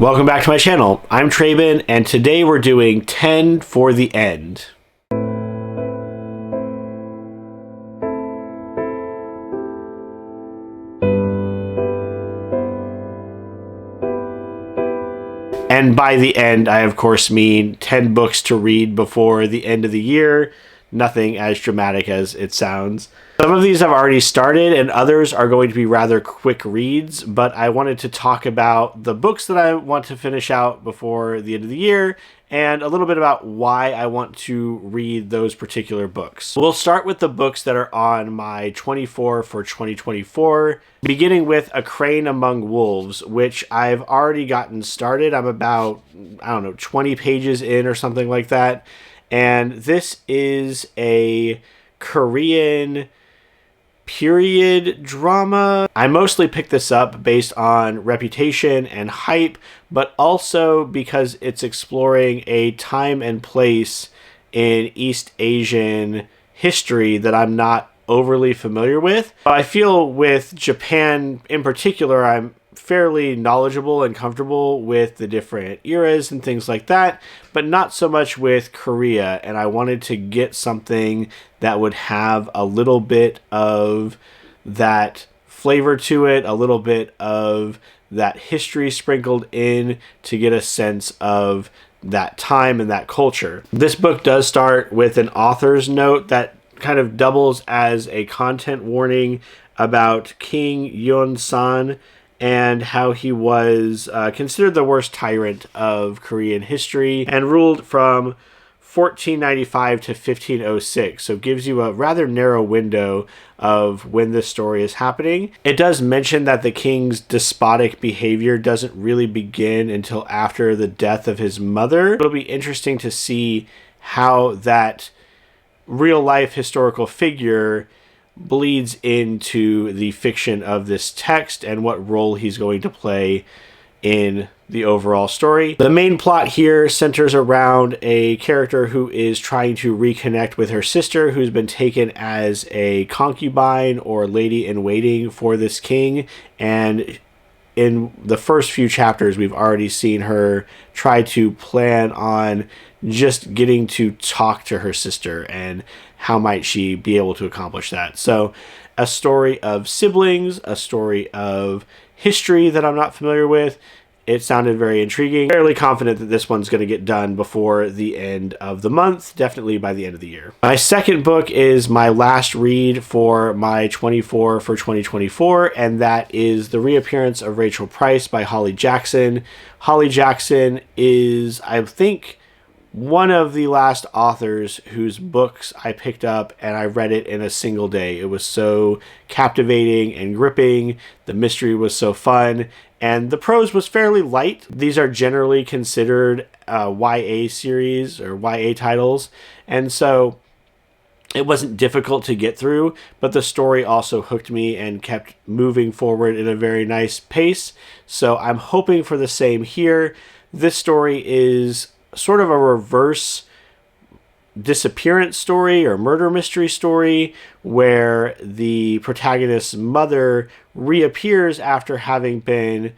Welcome back to my channel. I'm Traben, and today we're doing 10 for the End. And by the end, I of course mean 10 books to read before the end of the year. Nothing as dramatic as it sounds. Some of these I've already started and others are going to be rather quick reads, but I wanted to talk about the books that I want to finish out before the end of the year and a little bit about why I want to read those particular books. We'll start with the books that are on my 24 for 2024, beginning with A Crane Among Wolves, which I've already gotten started. I'm about, 20 pages in or something like that. And this is a Korean period drama. I mostly picked this up based on reputation and hype, but also because it's exploring a time and place in East Asian history that I'm not overly familiar with. I feel with Japan in particular, I'm fairly knowledgeable and comfortable with the different eras and things like that, but not so much with Korea. And I wanted to get something that would have a little bit of that flavor to it, a little bit of that history sprinkled in to get a sense of that time and that culture. This book does start with an author's note that kind of doubles as a content warning about King Yeonsan and how he was considered the worst tyrant of Korean history and ruled from 1495 to 1506. So it gives you a rather narrow window of when this story is happening. It does mention that the king's despotic behavior doesn't really begin until after the death of his mother. It'll be interesting to see how that real life historical figure bleeds into the fiction of this text and what role he's going to play in the overall story. The main plot here centers around a character who is trying to reconnect with her sister, who's been taken as a concubine or lady in waiting for this king. And in the first few chapters, we've already seen her try to plan on just getting to talk to her sister and how might she be able to accomplish that. So a story of siblings, a story of history that I'm not familiar with. It sounded very intriguing. Fairly confident that this one's going to get done before the end of the month, definitely by the end of the year. My second book is my last read for my 24 for 2024, and that is The Reappearance of Rachel Price by Holly Jackson. Holly Jackson is, I think, one of the last authors whose books I picked up and I read it in a single day. It was so captivating and gripping. The mystery was so fun. And the prose was fairly light. These are generally considered YA series or YA titles. And so it wasn't difficult to get through, but the story also hooked me and kept moving forward in a very nice pace. So I'm hoping for the same here. This story is sort of a reverse disappearance story or murder mystery story where the protagonist's mother reappears after having been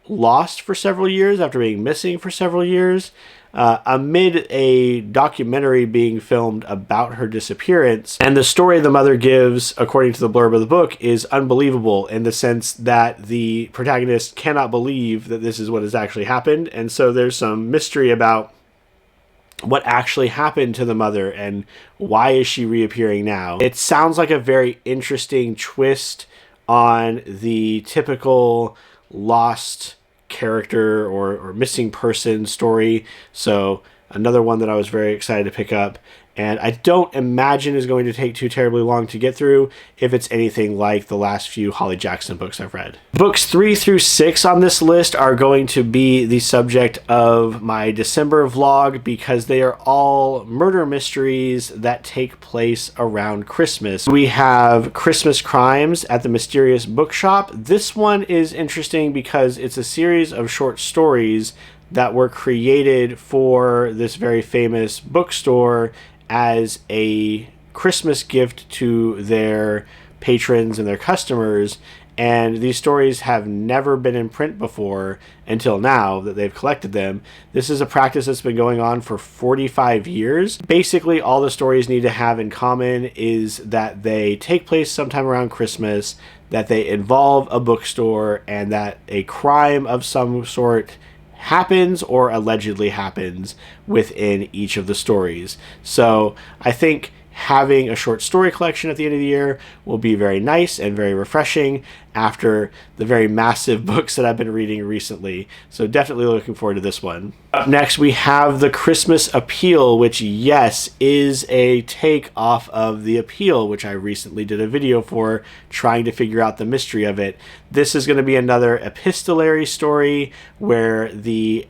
lost for several years, after being missing for several years, amid a documentary being filmed about her disappearance. And the story the mother gives, according to the blurb of the book, is unbelievable in the sense that the protagonist cannot believe that this is what has actually happened. And so there's some mystery about what actually happened to the mother and why is she reappearing now. It sounds like a very interesting twist on the typical lost character or missing person story. So another one that I was very excited to pick up, and I don't imagine is going to take too terribly long to get through if it's anything like the last few Holly Jackson books I've read. Books 3 through 6 on this list are going to be the subject of my December vlog because they are all murder mysteries that take place around Christmas. We have Christmas Crimes at the Mysterious Bookshop. This one is interesting because it's a series of short stories that were created for this very famous bookstore as a Christmas gift to their patrons and their customers. And these stories have never been in print before until now that they've collected them. This is a practice that's been going on for 45 years. Basically, all the stories need to have in common is that they take place sometime around Christmas, that they involve a bookstore, and that a crime of some sort happens or allegedly happens within each of the stories. So I think having a short story collection at the end of the year will be very nice and very refreshing after the very massive books that I've been reading recently. So definitely looking forward to this one. Up next, we have The Christmas Appeal, which, yes, is a take off of The Appeal, which I recently did a video for, trying to figure out the mystery of it. This is going to be another epistolary story where the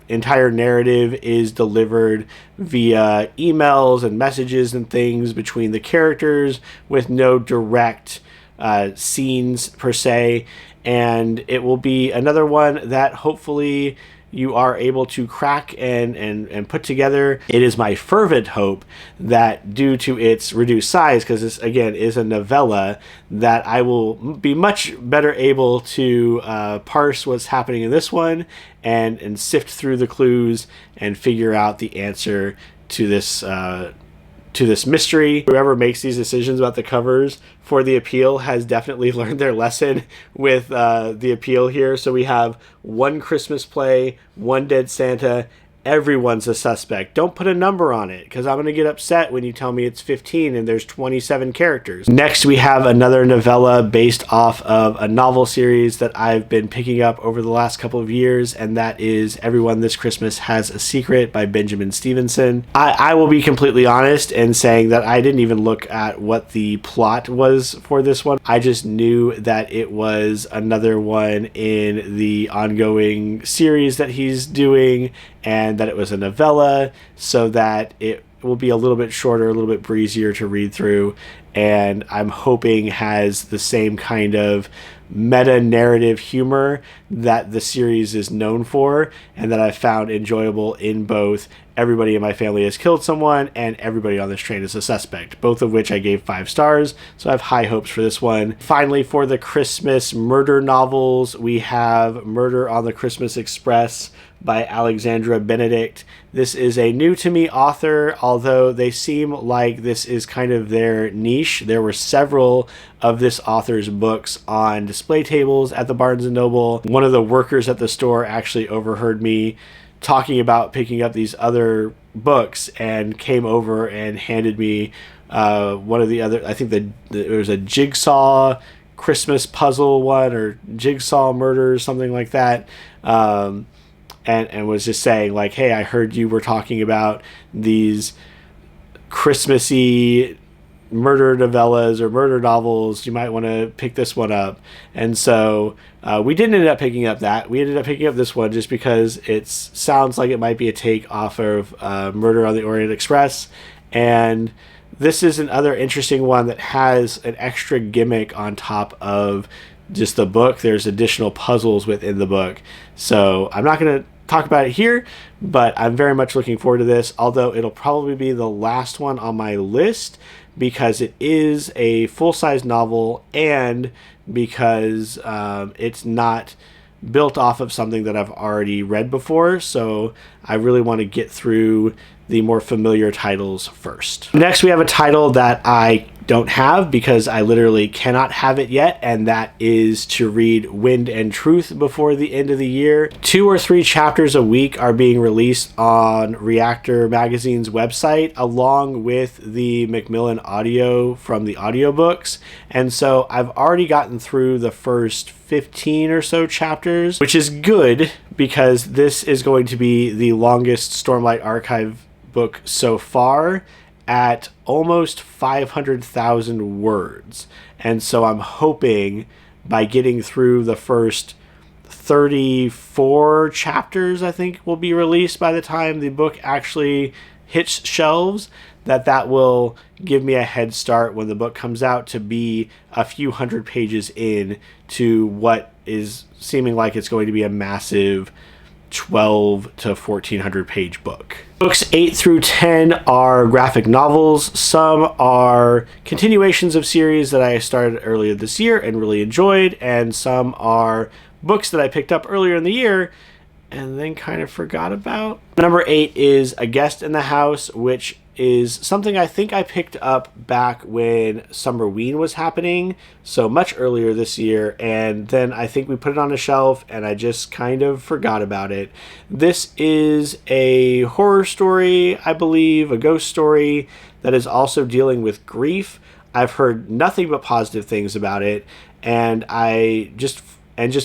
entire narrative is delivered via emails and messages and things between the characters with no direct scenes per se. And it will be another one that hopefully you are able to crack and put together. It is my fervent hope that due to its reduced size, because this again is a novella, that I will be much better able to parse what's happening in this one and sift through the clues and figure out the answer to this mystery. Whoever makes these decisions about the covers for The Appeal has definitely learned their lesson with The Appeal here. So we have one Christmas play, one Dead Santa. Everyone's a suspect. Don't put a number on it, because I'm going to get upset when you tell me it's 15 and there's 27 characters. Next, we have another novella based off of a novel series that I've been picking up over the last couple of years, and that is Everyone This Christmas Has a Secret by Benjamin Stevenson. I will be completely honest in saying that I didn't even look at what the plot was for this one. I just knew that it was another one in the ongoing series that he's doing, and that it was a novella, so that it will be a little bit shorter, a little bit breezier to read through, and I'm hoping has the same kind of meta-narrative humor that the series is known for, and that I found enjoyable in both Everybody in My Family Has Killed Someone and Everybody on This Train Is a Suspect, both of which I gave 5 stars, so I have high hopes for this one. Finally, for the Christmas murder novels, we have Murder on the Christmas Express by Alexandra Benedict. This is a new to me author, although they seem like this is kind of their niche. There were several of this author's books on display tables at the Barnes & Noble. One of the workers at the store actually overheard me talking about picking up these other books and came over and handed me one of the other, I think there was a Jigsaw Christmas puzzle one, or Jigsaw Murder or something like that. And was just saying, like, hey, I heard you were talking about these Christmassy murder novellas or murder novels. You might want to pick this one up. And so we didn't end up picking up that. We ended up picking up this one just because it sounds like it might be a take off of Murder on the Orient Express. And this is another interesting one that has an extra gimmick on top of just the book. There's additional puzzles within the book. So I'm not going to talk about it here, but I'm very much looking forward to this, although it'll probably be the last one on my list because it is a full-size novel and because it's not built off of something that I've already read before, so I really want to get through the more familiar titles first. Next, we have a title that I don't have because I literally cannot have it yet, and that is to read Wind and Truth before the end of the year. 2 or 3 chapters a week are being released on Reactor Magazine's website, along with the Macmillan audio from the audiobooks. And so I've already gotten through the first 15 or so chapters, which is good because this is going to be the longest Stormlight Archive book so far, at almost 500,000 words. And so I'm hoping by getting through the first 34 chapters, I think, will be released by the time the book actually hits shelves, that will give me a head start when the book comes out to be a few hundred pages in to what is seeming like it's going to be a massive 12 to 1400 page book. Books 8 through 10 are graphic novels. Some are continuations of series that I started earlier this year and really enjoyed, and some are books that I picked up earlier in the year and then kind of forgot about. Number 8 is A Guest in the House, which is something I think I picked up back when Summerween was happening, so much earlier this year, and then I think we put it on a shelf and I just kind of forgot about it. This is a horror story, I believe, a ghost story that is also dealing with grief. I've heard nothing but positive things about it, and just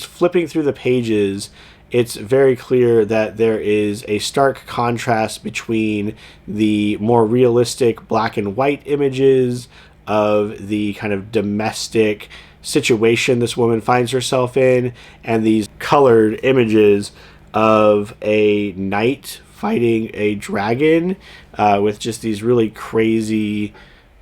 flipping through the pages, it's very clear that there is a stark contrast between the more realistic black and white images of the kind of domestic situation this woman finds herself in, and these colored images of a knight fighting a dragon with just these really crazy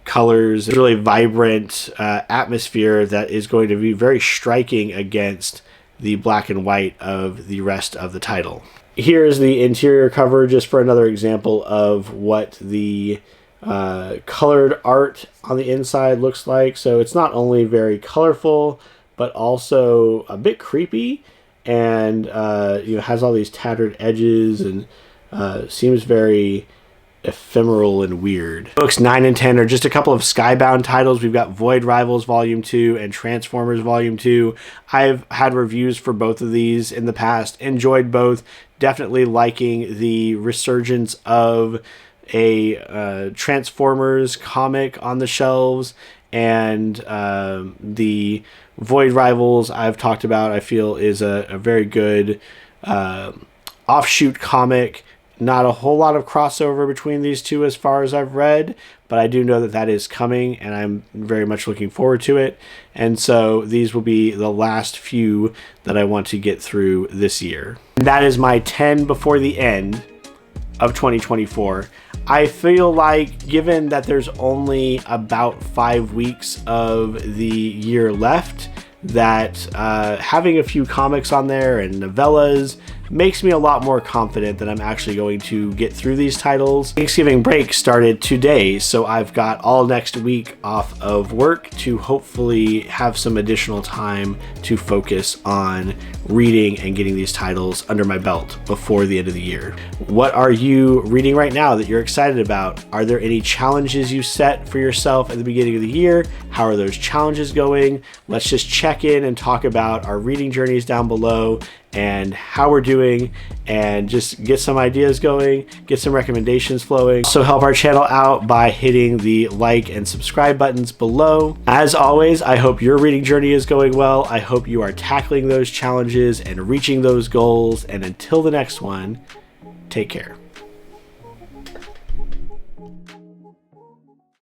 colors, really vibrant atmosphere that is going to be very striking against the black and white of the rest of the title. Here's the interior cover just for another example of what the colored art on the inside looks like. So it's not only very colorful, but also a bit creepy, and has all these tattered edges and seems very ephemeral and weird. Books 9 and 10 are just a couple of Skybound titles. We've got Void Rivals Volume 2 and Transformers Volume 2. I've had reviews for both of these in the past, enjoyed both, definitely liking the resurgence of a Transformers comic on the shelves, and the Void Rivals I've talked about, I feel is a very good offshoot comic. Not a whole lot of crossover between these two as far as I've read, but I do know that that is coming, and I'm very much looking forward to it. And so these will be the last few that I want to get through this year. And that is my 10 before the end of 2024. I feel like, given that there's only about 5 weeks of the year left, that having a few comics on there and novellas makes me a lot more confident that I'm actually going to get through these titles. Thanksgiving break started today, so I've got all next week off of work to hopefully have some additional time to focus on reading and getting these titles under my belt before the end of the year. What are you reading right now that you're excited about? Are there any challenges you set for yourself at the beginning of the year? How are those challenges going? Let's just check in and talk about our reading journeys down below and how we're doing, and just get some ideas going, get some recommendations flowing. So help our channel out by hitting the like and subscribe buttons below. As always, I hope your reading journey is going well. I hope you are tackling those challenges and reaching those goals. And until the next one, take care.